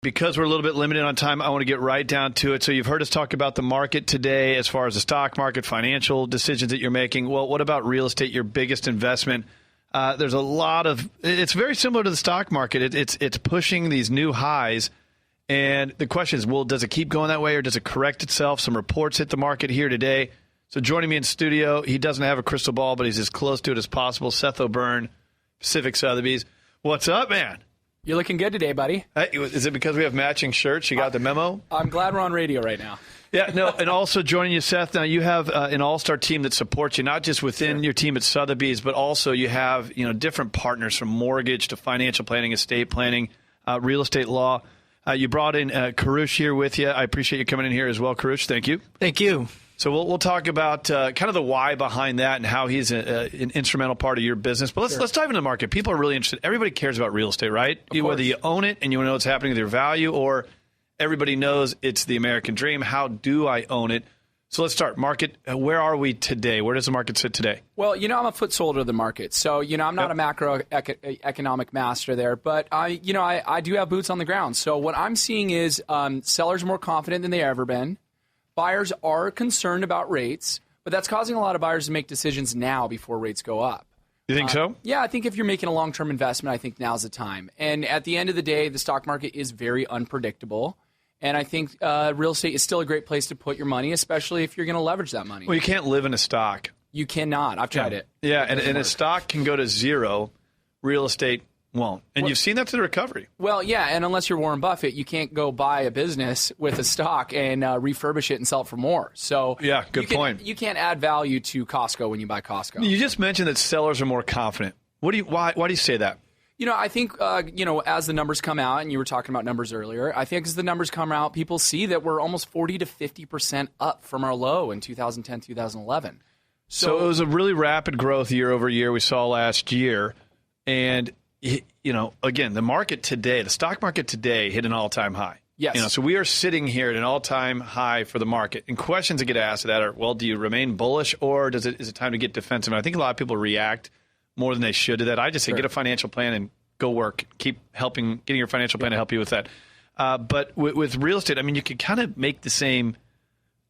Because we're a little bit limited on time, I want to get right down to it. So you've heard us talk about the market today as far as the stock market, financial decisions that you're making. Well, what about real estate, your biggest investment? There's a lot of – it's very similar to the stock market. It's pushing these new highs. And the question is, well, does it keep going that way or does it correct itself? Some reports hit the market here today. So joining me in studio, he doesn't have a crystal ball, but he's as close to it as possible. Seth O'Byrne, Pacific Sotheby's. What's up, man? You're looking good today, buddy. Hey, is it because we have matching shirts? You got the memo? I'm glad we're on radio right now. Yeah, no, and also joining you, Seth, now you have an all-star team that supports you, not just within your team at Sotheby's, but also you have different partners from mortgage to financial planning, estate planning, real estate law. You brought in Koorosh here with you. I appreciate you coming in here as well, Koorosh. Thank you. Thank you. So we'll talk about kind of the why behind that and how he's an instrumental part of your business. But let's dive into the market. People are really interested. Everybody cares about real estate, right? Whether you own it and you want to know what's happening with your value, or everybody knows it's the American dream. How do I own it? So let's start. Market, where are we today? Where does the market sit today? Well, I'm a foot soldier of the market. So, I'm not a macroeconomic master there. But, I do have boots on the ground. So what I'm seeing is sellers are more confident than they've ever been. Buyers are concerned about rates, but that's causing a lot of buyers to make decisions now before rates go up. You think so? Yeah, I think if you're making a long-term investment, I think now's the time. And at the end of the day, the stock market is very unpredictable. And I think real estate is still a great place to put your money, especially if you're going to leverage that money. Well, you can't live in a stock. You cannot. I've tried it. Yeah, and a stock can go to zero. Real estate won't. And you've seen that to the recovery. Well, yeah, and unless you're Warren Buffett, you can't go buy a business with a stock and refurbish it and sell it for more. So yeah, good point. You can't add value to Costco when you buy Costco. You just mentioned that sellers are more confident. Why do you say that? I think, as the numbers come out, and you were talking about numbers earlier, I think as the numbers come out, people see that we're almost 40 to 50% up from our low in 2010, 2011. So it was a really rapid growth year over year we saw last year. And again, the market today, the stock market today hit an all-time high. Yes. So we are sitting here at an all-time high for the market. And questions that get asked of that are, well, do you remain bullish or is it time to get defensive? And I think a lot of people react more than they should to that. I just say get a financial plan and go work. Keep getting your financial plan to help you with that. But with real estate, I mean, you could kind of make the same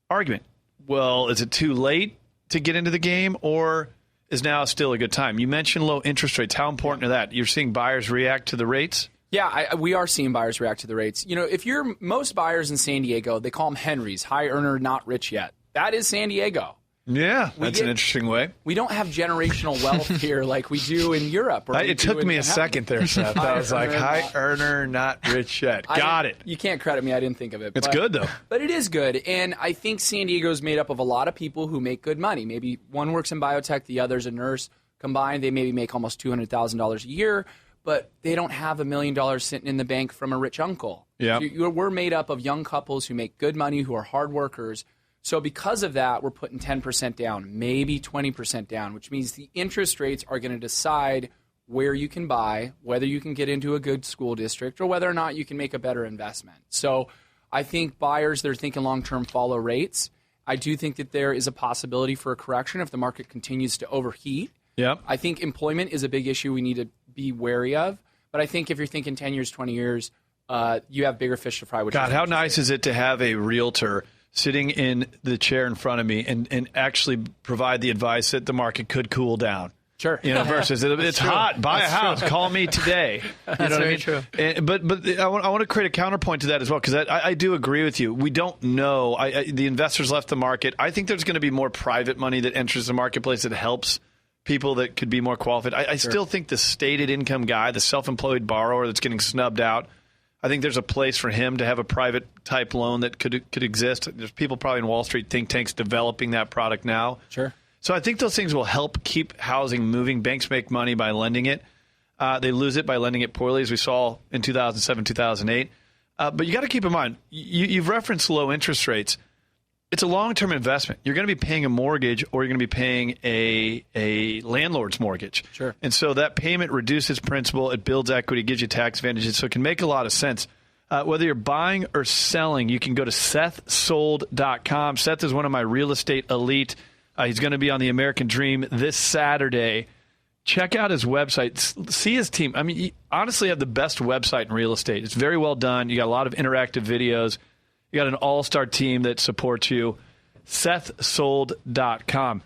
argument. Well, is it too late to get into the game, or is now still a good time? You mentioned low interest rates. How important are that? You're seeing buyers react to the rates? Yeah, we are seeing buyers react to the rates. If you're most buyers in San Diego, they call them Henrys, high earner, not rich yet. That is San Diego. Yeah, that's an interesting way. We don't have generational wealth here like we do in Europe. It took me a second there, Seth. I was like, high earner, not rich yet. Got it. You can't credit me. I didn't think of it. It's good, though. But it is good. And I think San Diego is made up of a lot of people who make good money. Maybe one works in biotech, the other's a nurse. Combined, they maybe make almost $200,000 a year, but they don't have $1 million sitting in the bank from a rich uncle. Yeah. So we're made up of young couples who make good money, who are hard workers. So because of that, we're putting 10% down, maybe 20% down, which means the interest rates are going to decide where you can buy, whether you can get into a good school district, or whether or not you can make a better investment. So I think buyers that are thinking long-term follow rates. I do think that there is a possibility for a correction if the market continues to overheat. Yeah. I think employment is a big issue we need to be wary of. But I think if you're thinking 10 years, 20 years, you have bigger fish to fry. God, how nice is it to have a realtor sitting in the chair in front of me and actually provide the advice that the market could cool down. Sure. Versus it's true. Hot, buy a house, call me today. That's very true. But I want to create a counterpoint to that as well, because I do agree with you. We don't know. The investors left the market. I think there's going to be more private money that enters the marketplace that helps people that could be more qualified. I still think the stated income guy, the self-employed borrower that's getting snubbed out, I think there's a place for him to have a private type loan that could exist. There's people probably in Wall Street think tanks developing that product now. Sure. So I think those things will help keep housing moving. Banks make money by lending it. They lose it by lending it poorly, as we saw in 2007, 2008. But you got to keep in mind, you've referenced low interest rates. It's a long-term investment. You're going to be paying a mortgage, or you're going to be paying a landlord's mortgage. Sure. And so that payment reduces principal. It builds equity, gives you tax advantages. So it can make a lot of sense. Whether you're buying or selling, you can go to SethSold.com. Seth is one of my real estate elite. He's going to be on the American Dream this Saturday. check out his website. See his team. I mean, you honestly have the best website in real estate. It's very well done. You got a lot of interactive videos. You got an all-star team that supports you. SethSold.com.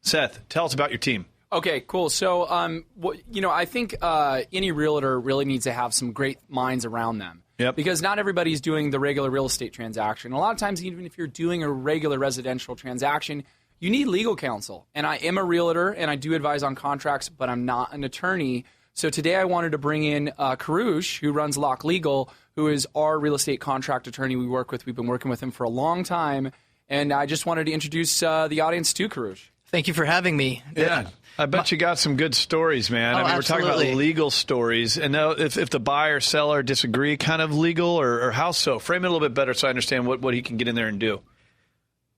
Seth, tell us about your team. Okay, cool. So, I think any realtor really needs to have some great minds around them. Yep. Because not everybody's doing the regular real estate transaction. A lot of times, even if you're doing a regular residential transaction, you need legal counsel. And I am a realtor, and I do advise on contracts, but I'm not an attorney. So today I wanted to bring in Koorosh, who runs Lokk Legal, who is our real estate contract attorney we work with. We've been working with him for a long time. And I just wanted to introduce the audience to Koorosh. Thank you for having me. Yeah. I bet you got some good stories, man. I mean, absolutely. We're talking about legal stories. And now if the buyer, seller disagree, kind of legal or how so? Frame it a little bit better so I understand what he can get in there and do.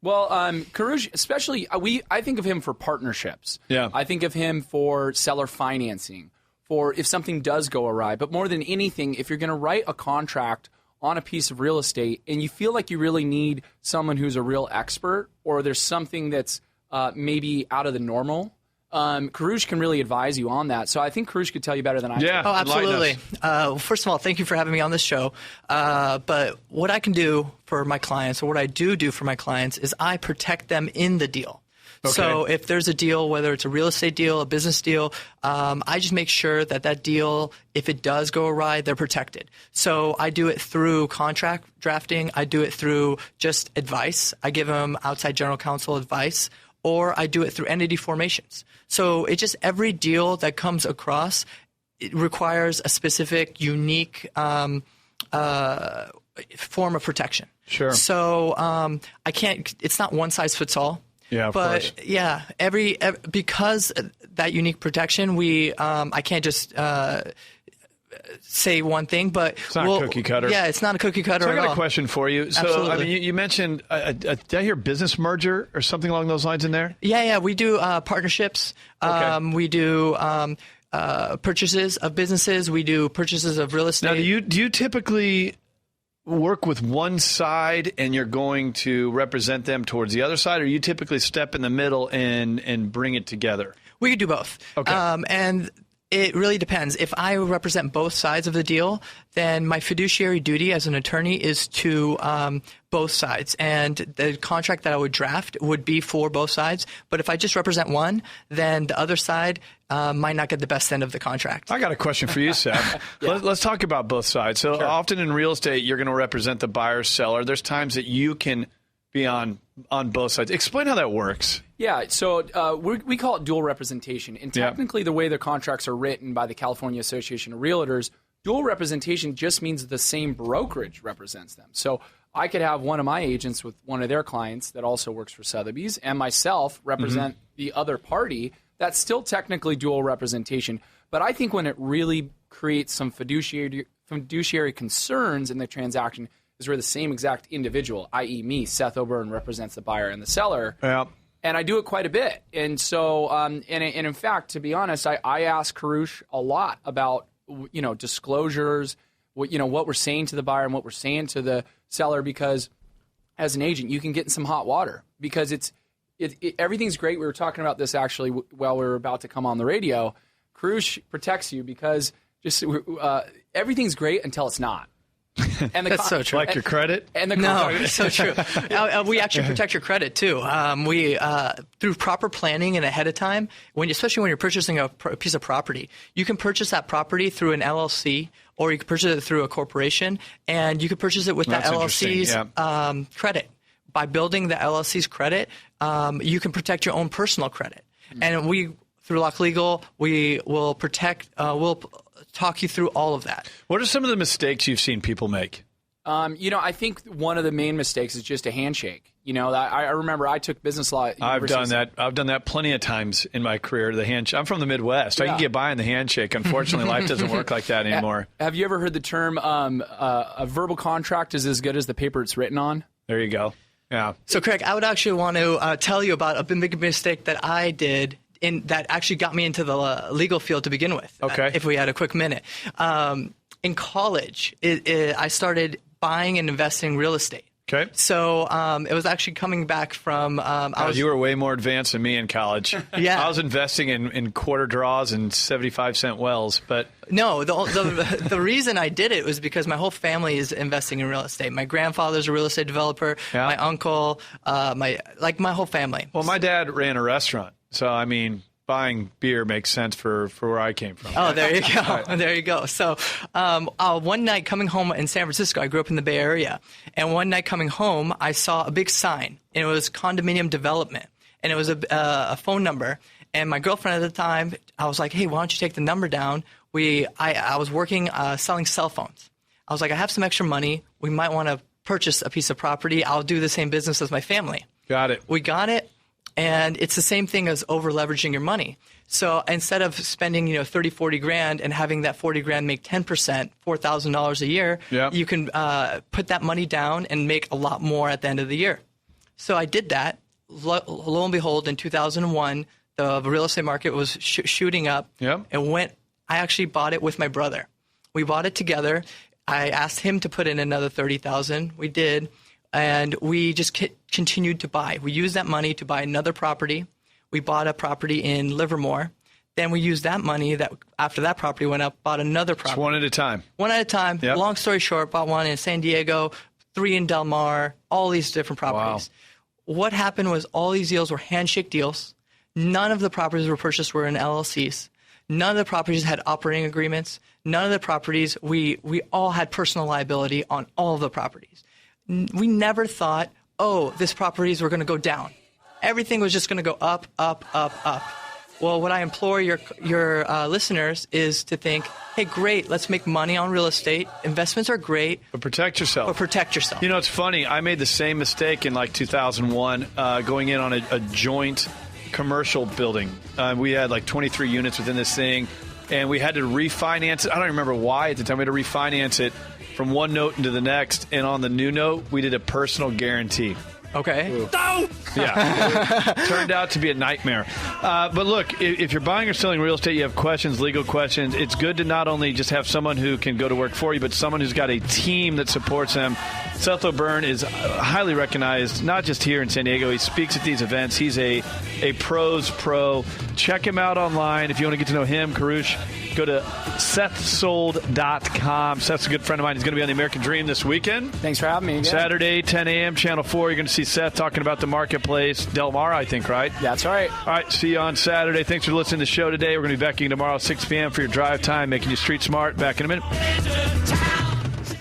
Well, Koorosh, especially, I think of him for partnerships. Yeah. I think of him for seller financing, for if something does go awry. But more than anything, if you're going to write a contract on a piece of real estate and you feel like you really need someone who's a real expert or there's something that's maybe out of the normal, Koorosh can really advise you on that. So I think Koorosh could tell you better than I can. Oh, absolutely. First of all, thank you for having me on this show. But what I can do for my clients, or what I do for my clients, is I protect them in the deal. Okay. So if there's a deal, whether it's a real estate deal, a business deal, I just make sure that deal, if it does go awry, they're protected. So I do it through contract drafting. I do it through just advice. I give them outside general counsel advice. Or I do it through entity formations. So it just every deal that comes across, it requires a specific, unique form of protection. Sure. So I can't. It's not one size fits all. Yeah, of course. But yeah, every because that unique protection, I can't just say one thing, but it's not a cookie cutter. Yeah, it's not a cookie cutter. So at I got all. a question for you. So Absolutely. I mean, you mentioned did I hear business merger or something along those lines in there? Yeah, we do partnerships. Okay. We do purchases of businesses. We do purchases of real estate. Now, do you typically work with one side and you're going to represent them towards the other side, or you typically step in the middle and bring it together? We could do both. Okay. And it really depends. If I represent both sides of the deal, then my fiduciary duty as an attorney is to both sides. And the contract that I would draft would be for both sides. But if I just represent one, then the other side might not get the best end of the contract. I got a question for you, Seth. Yeah. Let's talk about both sides. So Sure. Often in real estate, you're going to represent the buyer, seller. There's times that you can be on both sides. Explain how that works. Yeah, so we call it dual representation. And technically, the way the contracts are written by the California Association of Realtors, dual representation just means the same brokerage represents them. So I could have one of my agents with one of their clients that also works for Sotheby's and myself represent the other party. That's still technically dual representation. But I think when it really creates some fiduciary concerns in the transaction is where the same exact individual, i.e. me, Seth O'Byrne, represents the buyer and the seller. Yeah. And I do it quite a bit. And so, and in fact, to be honest, I ask Koorosh a lot about, disclosures, what we're saying to the buyer and what we're saying to the seller, because as an agent, you can get in some hot water because everything's great. We were talking about this actually while we were about to come on the radio. Koorosh protects you because everything's great until it's not. And That's so true. Like your credit? And the No, it's so true. We actually protect your credit too. We through proper planning and ahead of time, especially when you're purchasing a piece of property, you can purchase that property through an LLC or you can purchase it through a corporation, and you can purchase it with that LLC's credit. By building the LLC's credit, you can protect your own personal credit. And we, through Lokk Legal, we will protect. We'll talk you through all of that. What are some of the mistakes you've seen people make? I think one of the main mistakes is just a handshake. I remember I took business law at I've done that plenty of times in my career. The handshake. I'm from the Midwest. I can get by on the handshake. Unfortunately, life doesn't work like that anymore. Have you ever heard the term a verbal contract is as good as the paper it's written on? There you go. Yeah. So, Craig, I would actually want to tell you about a big mistake that I did that actually got me into the legal field to begin with. Okay. If we had a quick minute. In college, I started buying and investing in real estate. Okay. So it was actually coming back from you were way more advanced than me in college. Yeah. I was investing in quarter draws and 75-cent wells, but no, the reason I did it was because my whole family is investing in real estate. My grandfather's a real estate developer. Yeah. My uncle, my whole family. Well, my dad ran a restaurant, so I mean, buying beer makes sense for where I came from. Oh, there you go. Right. There you go. So one night coming home in San Francisco, I grew up in the Bay Area, and one night coming home, I saw a big sign, and it was condominium development, and it was a phone number. And my girlfriend at the time, I was like, hey, why don't you take the number down? I was working selling cell phones. I was like, I have some extra money. We might want to purchase a piece of property. I'll do the same business as my family. Got it. We got it. And it's the same thing as over leveraging your money. So instead of spending, 30, 40 grand and having that 40 grand make 10%, $4,000 a year, you can put that money down and make a lot more at the end of the year. So I did that. Lo and behold, in 2001, the real estate market was shooting up. Yep. I actually bought it with my brother. We bought it together. I asked him to put in another $30,000. We did. And we just continued to buy. We used that money to buy another property. We bought a property in Livermore. Then we used that money that after that property went up, bought another property. Just one at a time. One at a time. Yep. Long story short, bought one in San Diego, 3 in Del Mar, all these different properties. Wow. What happened was all these deals were handshake deals. None of the properties were purchased were in LLCs. None of the properties had operating agreements. None of the properties, we all had personal liability on all of the properties. We never thought, this properties were going to go down. Everything was just going to go up, up, up, up. Well, what I implore your listeners is to think, hey, great, let's make money on real estate. Investments are great. But protect yourself. It's funny. I made the same mistake in 2001 going in on a joint commercial building. We had 23 units within this thing, and we had to refinance it. I don't remember why at the time. We had to refinance it from one note into the next, and on the new note, we did a personal guarantee. Okay. No! Yeah. It turned out to be a nightmare. But look, if you're buying or selling real estate, you have questions, legal questions, it's good to not only just have someone who can go to work for you, but someone who's got a team that supports them. Seth O'Byrne is highly recognized, not just here in San Diego. He speaks at these events. He's a pro's pro. Check him out online. If you want to get to know him, Koorosh, go to SethSold.com. Seth's a good friend of mine. He's going to be on the American Dream this weekend. Thanks for having me again. Saturday, 10 a.m., Channel 4. You're going to see Seth talking about the marketplace. Del Mar, I think, right? That's right. All right, see you on Saturday. Thanks for listening to the show today. We're going to be back again tomorrow, 6 p.m. for your drive time, making you street smart. Back in a minute.